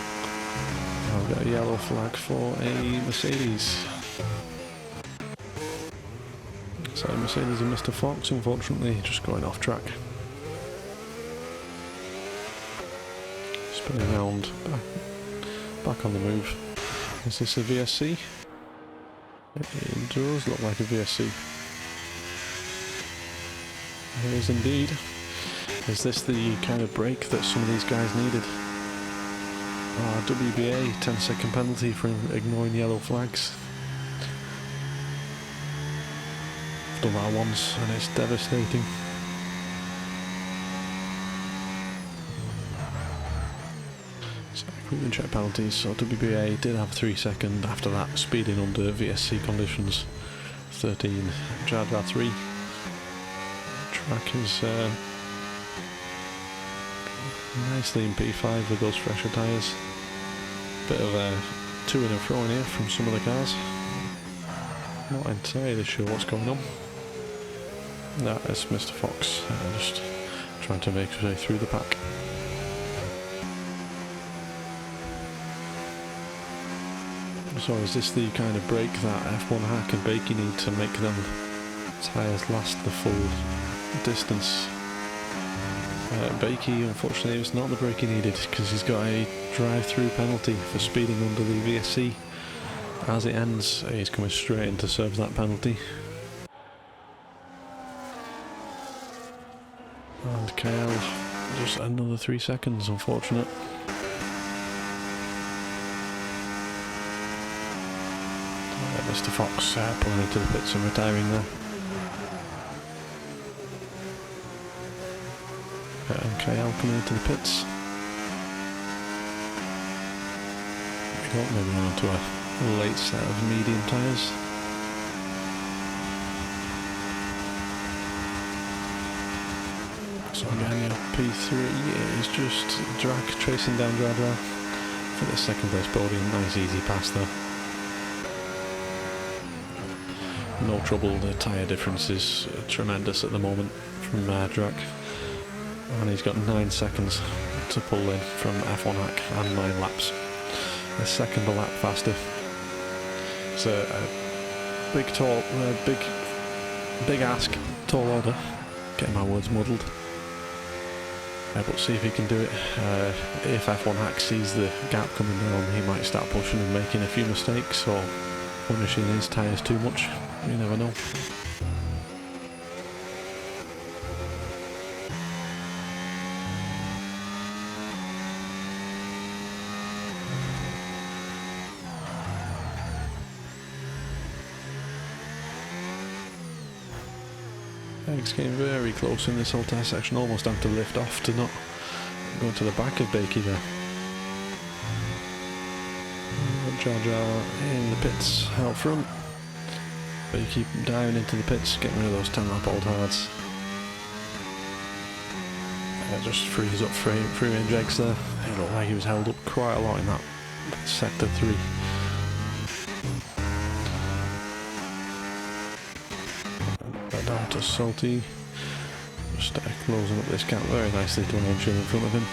I've got a yellow flag for a Mercedes. So Mercedes and Mr. Fox, unfortunately, just going off track. Spinning around, back on the move. Is this a VSC? It does look like a VSC. It is indeed. Is this the kind of break that some of these guys needed? WBA, 10-second penalty for ignoring yellow flags. I've done that once and it's devastating. So equipment check penalties, so WBA did have 3 seconds after that, speeding under VSC conditions. 13, Jar 3. Track is nicely in P5 with those fresher tyres. Bit of a to and fro in here from some of the cars. Not entirely sure what's going on. That is Mr. Fox, just trying to make his way through the pack. So is this the kind of break that F1 Hack and Bakey need to make them tyres last the full distance? Bakey, unfortunately, it's not the break he needed because he's got a drive-through penalty for speeding under the VSC. As it ends, he's coming straight in to serve that penalty. And Kyle, just another 3 seconds, unfortunate. Mr. Fox pulling into the pits and retiring there. And Kyle coming into the pits. Moving on to a late set of medium tyres. So again, your P3 is just Drac chasing down Dra for the second place podium. Nice easy pass there. No trouble, the tyre difference is tremendous at the moment from Drac. And he's got 9 seconds to pull in from F1 Hack and 9 laps. a second a lap faster. It's a big ask, tall order. Getting my words muddled. But see if he can do it. If F1 Hack sees the gap coming down, he might start pushing and making a few mistakes, or punishing his tyres too much. You never know. It's getting very close in this whole test section, almost have to lift off to not go into the back of Bakey there. Jar Jar in the pits out front. Bakey down into the pits, getting rid of those 10 lap old hards. Just frees up free range eggs there. It looked like he was held up quite a lot in that sector 3. Down to Salty, just closing up this gap very nicely to Angel in front of him.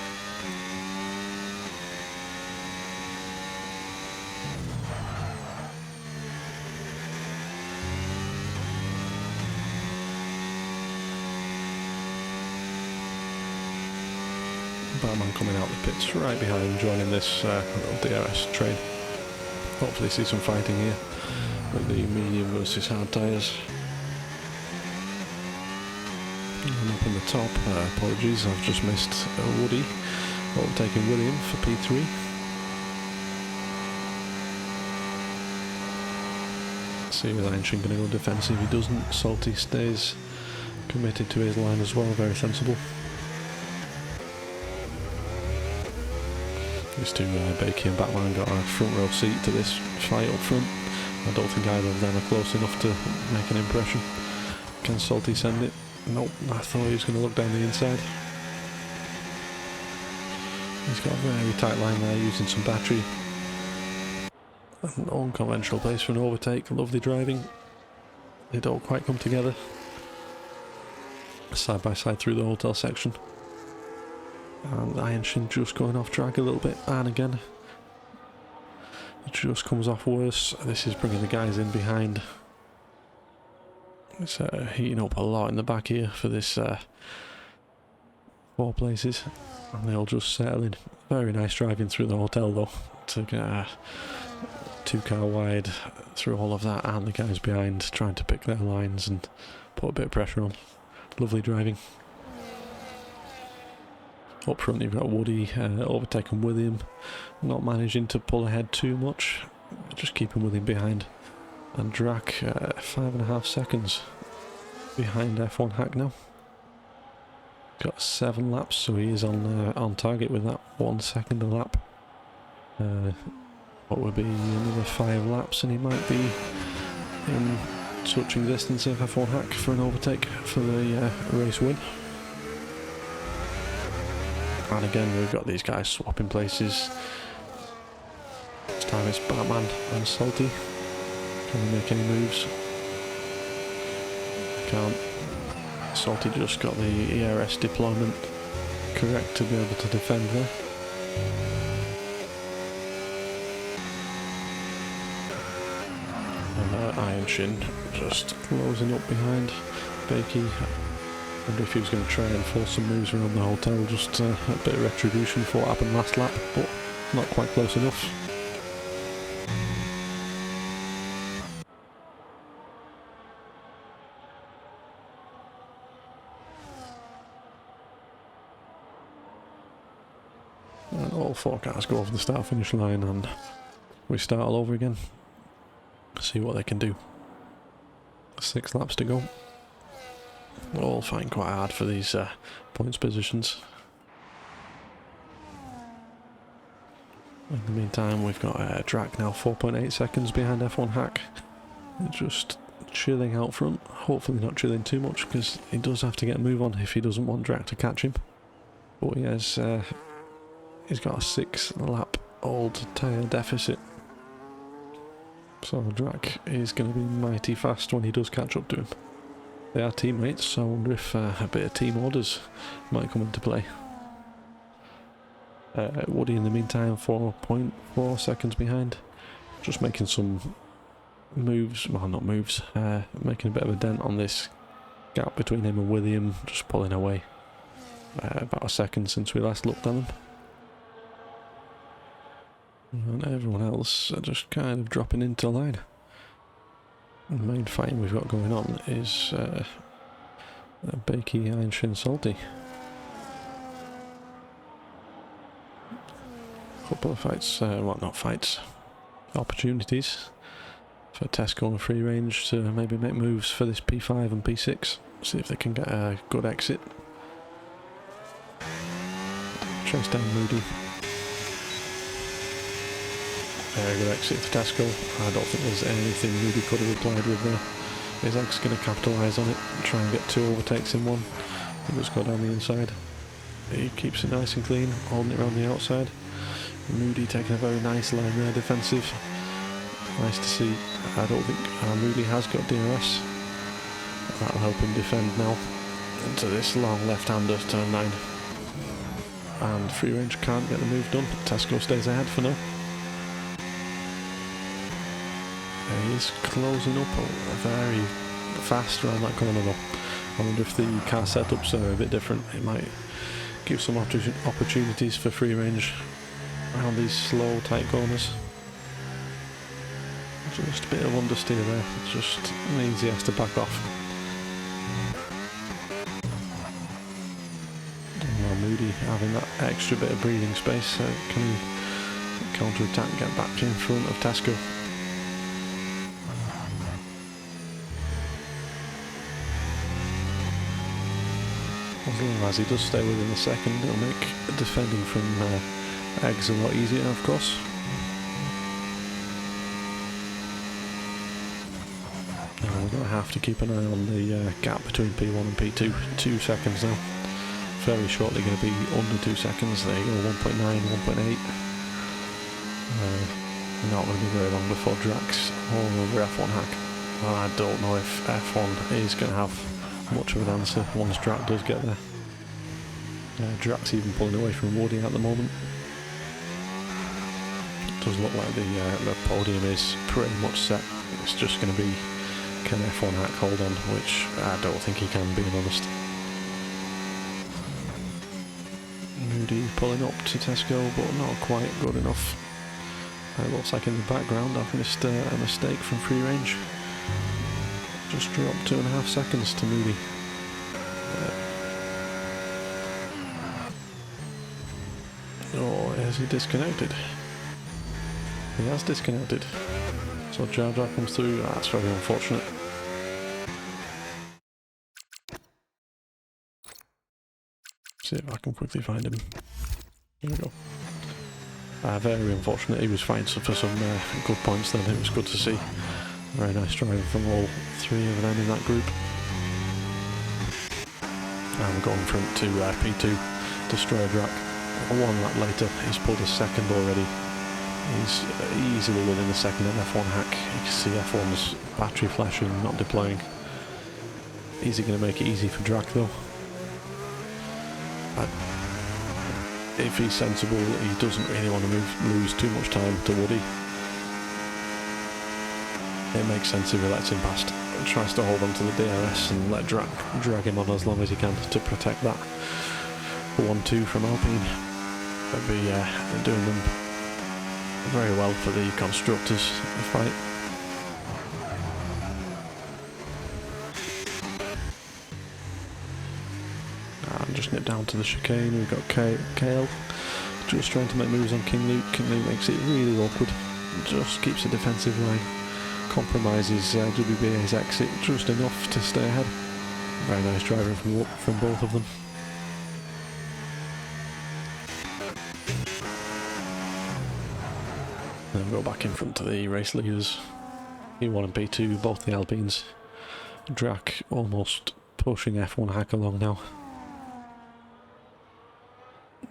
Batman coming out the pits right behind him, joining this little DRS train. Hopefully see some fighting here with the medium versus hard tyres. And up in the top, apologies, I've just missed Woody, overtaking William for P3. See if Einshin going to go defensive. He doesn't. Salty stays committed to his line as well, very sensible. These two, Bakey and Batman, got a front row seat to this fight up front. I don't think either of them are close enough to make an impression. Can Salty send it? Nope, I thought he was going to look down the inside. He's got a very tight line there, using some battery. An unconventional place for an overtake, lovely driving. They don't quite come together. Side by side through the hotel section. And Einshin just going off track a little bit, and again, it just comes off worse. This is bringing the guys in behind. It's heating up a lot in the back here for this 4 places, and they'll just settle in. Very nice driving through the hotel though, to get a 2-car wide through all of that, and the guys behind trying to pick their lines and put a bit of pressure on. Lovely driving. Up front you've got Woody overtaking William, not managing to pull ahead too much, just keeping William behind. And Drac 5.5 seconds behind F1 Hack now. Got 7 laps, so he is on target with that 1 second a lap. What would be another 5 laps, and he might be in touching distance of F1 Hack for an overtake for the race win. And again, we've got these guys swapping places. This time it's Batman and Salty. Can we make any moves? Can't. Salty just got the ERS deployment correct to be able to defend there. And Einshin just closing up behind Bakey. I wonder if he was going to try and force some moves around the hotel, just a bit of retribution for what happened last lap, but not quite close enough. And all 4 cars go over the start finish line, and we start all over again. See what they can do. 6 laps to go. All fighting quite hard for these points positions. In the meantime, we've got Drac now 4.8 seconds behind F1 Hack. Just chilling out front. Hopefully not chilling too much, because he does have to get a move on if he doesn't want Drac to catch him. But he has, he's got a 6 lap old tyre deficit. So Drac is going to be mighty fast when he does catch up to him. They are teammates, so I wonder if a bit of team orders might come into play. Woody in the meantime 4.4 seconds behind. Just making some moves, well not moves, making a bit of a dent on this gap between him and William, just pulling away. About a second since we last looked at them. And everyone else are just kind of dropping into line. The main fighting we've got going on is Bakey, Einshin, Salty. Couple of fights, well not fights, opportunities for Tesco and Free Range to maybe make moves for this P5 and P6. See if they can get a good exit. Chase down Moody. Very good exit for Tesco. I don't think there's anything Moody could have replied with there. His egg's going to capitalise on it, try and get 2 overtakes in one. He just go down the inside. He keeps it nice and clean, holding it around the outside. Moody taking a very nice line there, defensive. Nice to see. I don't think Moody has got DRS. That'll help him defend now into this long left-hander, turn 9. And Free Range can't get the move done. Tesco stays ahead for now. He's closing up very fast around that corner though. I wonder if the car setups are a bit different. It might give some opportunities for Free Range around these slow, tight corners. Just a bit of understeer there. It just means he has to back off. Moody having that extra bit of breathing space, can he counter-attack and get back in front of Tesco? As long as he does stay within the second, it'll make defending from Eggs a lot easier, of course. Now we're going to have to keep an eye on the gap between P1 and P2, 2 seconds now. Very shortly going to be under 2 seconds. There you go, 1.9, 1.8. Not going to be very long before Drax all over F1 Hack. Well, I don't know if F1 is going to have much of an answer once Drax does get there. Drax even pulling away from Woody at the moment. It does look like the podium is pretty much set. It's just going to be, can F1 Hack hold on, which I don't think he can, being honest. Moody pulling up to Tesco, but not quite good enough. It looks like in the background I've missed a mistake from Free Range. Just dropped 2.5 seconds to Moody. Oh, has he disconnected? He has disconnected. So Jar Jar comes through. That's very unfortunate. See if I can quickly find him. Here we go. Very unfortunate. He was fighting for some good points then. It was good to see. Very nice driving from all 3 of them in that group. And we're going from to P2, Destroyer Drac. 1 lap later, he's pulled a second already. He's easily within the second of F1 Hack. You can see F1's battery flashing, not deploying. Is he going to make it easy for Drac though? If he's sensible, he doesn't really want to lose too much time to Woody. It makes sense if he lets him past. Tries to hold on to the DRS and let drag him on as long as he can to protect that 1-2 from Alpine. They'll be doing them very well for the constructors fight. And just nip down to the chicane. We've got Kale just trying to make moves on King Luke. King Luke makes it really awkward. Just keeps a defensive line. Compromises WBA's exit just enough to stay ahead. Very nice driving from both of them. Then we'll go back in front of the race leaders. P1 and P2, both the Alpines. Drac almost pushing F1 Hack along now.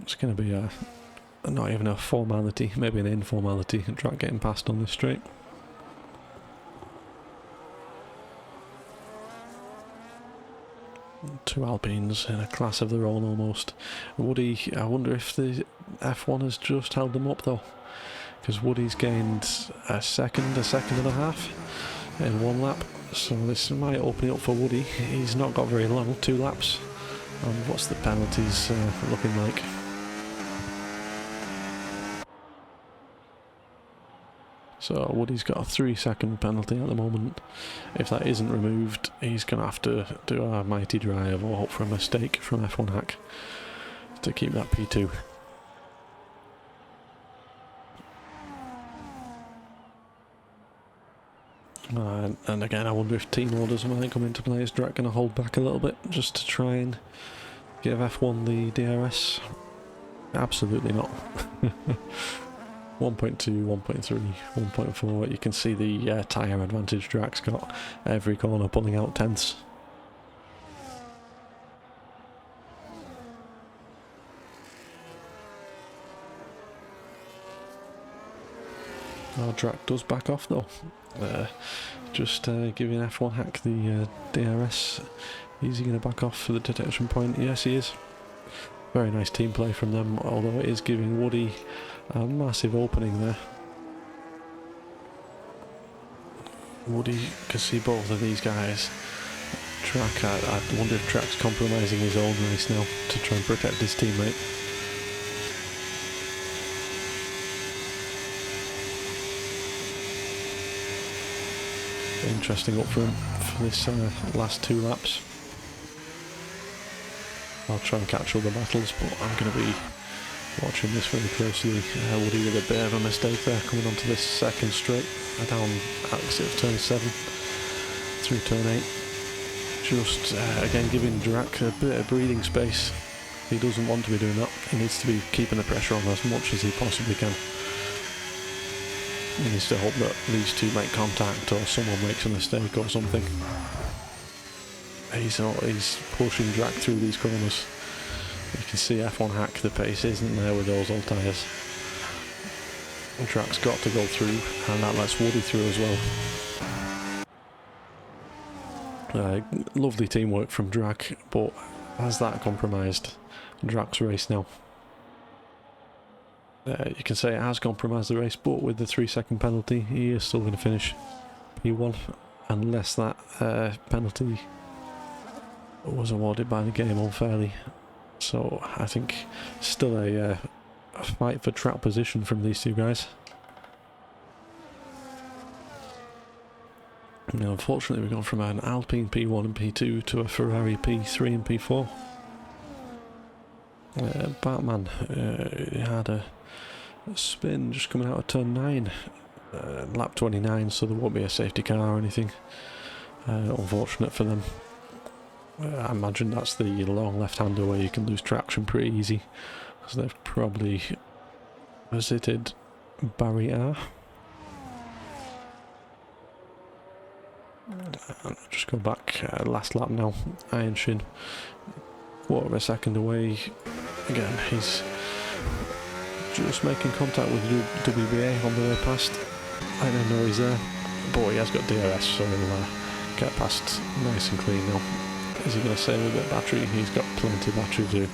It's going to be not even a formality, maybe an informality, Drac getting past on this straight. Two Alpines in a class of their own almost. Woody, I wonder if the F1 has just held them up though, because Woody's gained a second and a half in one lap, so this might open it up for Woody. He's not got very long, 2 laps. And what's the penalties looking like? So Woody's got a 3-second penalty at the moment. If that isn't removed, he's going to have to do a mighty drive or hope for a mistake from F1 Hack to keep that P2. And again, I wonder if team orders might come into play. Is Drac going to hold back a little bit just to try and give F1 the DRS? Absolutely not. 1.2, 1.3, 1.4, you can see the tyre advantage Drac's got. Every corner pulling out tenths. Now Drac does back off though. Just giving F1 Hack the DRS. Is he going to back off for the detection point? Yes, he is. Very nice team play from them, although it is giving Woody a massive opening there. Woody can see both of these guys. Drac, I wonder if Drac's compromising his own race now to try and protect his teammate. Interesting up front for this last 2 laps. I'll try and catch all the battles, but I'm going to be watching this very closely. Woody with a bit of a mistake there, coming onto this second straight, down exit of turn 7 through turn 8. Just again giving Drac a bit of breathing space. He doesn't want to be doing that. He needs to be keeping the pressure on as much as he possibly can. He needs to hope that these two make contact or someone makes a mistake or something. He's pushing Drac through these corners. You can see F1 Hack, the pace isn't there with those old tyres. Drac's got to go through, and that lets Woody through as well. Lovely teamwork from Drac, but has that compromised Drac's race now? You can say it has compromised the race, but with the 3-second penalty, he is still going to finish P1, unless that penalty was awarded by the game unfairly. So I think still a fight for track position from these two guys. Now, unfortunately, we've gone from an Alpine P1 and P2 to a Ferrari P3 and P4. Batman had a spin just coming out of turn 9, lap 29, so there won't be a safety car or anything. Unfortunate for them. I imagine that's the long left-hander where you can lose traction pretty easy, because they've probably visited barrier. Just go back, last lap now, Iron Shin, quarter of a second away. Again, he's just making contact with WBA on the way past. I don't know he's there, but he has got DRS, so he'll get past nice and clean now. Is he going to save a bit of battery? He's got plenty of battery to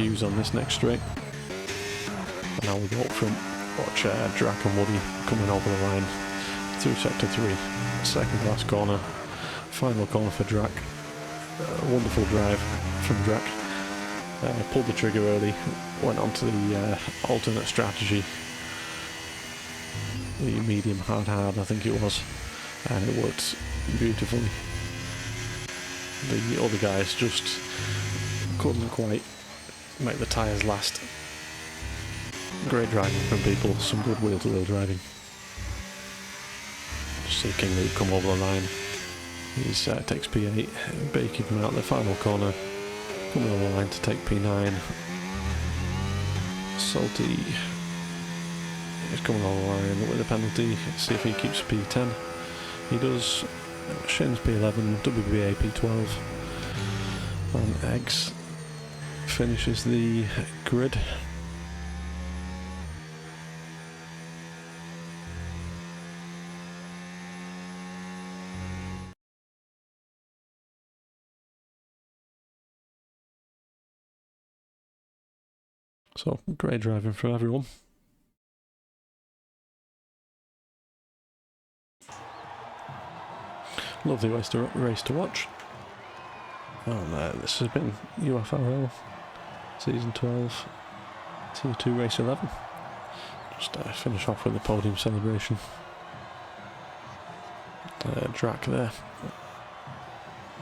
use on this next straight. And now we go up front. Watch Drac and Woody coming over the line through sector 3. Second last corner. Final corner for Drac. Wonderful drive from Drac. Pulled the trigger early. Went on to the alternate strategy. The medium hard I think it was. And it worked beautifully. The other guys just couldn't quite make the tyres last. Great driving from people, some good wheel-to-wheel driving. Just see King Luke come over the line. He takes P8, Bakey coming out the final corner, coming over the line to take P9. Salty is coming over the line with a penalty, see if he keeps P10. He does. Shin's P11, WBA P12, and Eggs finishes the grid. So great driving from everyone. Lovely race to watch. And this has been UFRL Season 12, Tier 2 Race 11. Just finish off with the podium celebration. Track there.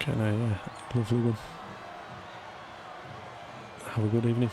Lovely one. Have a good evening.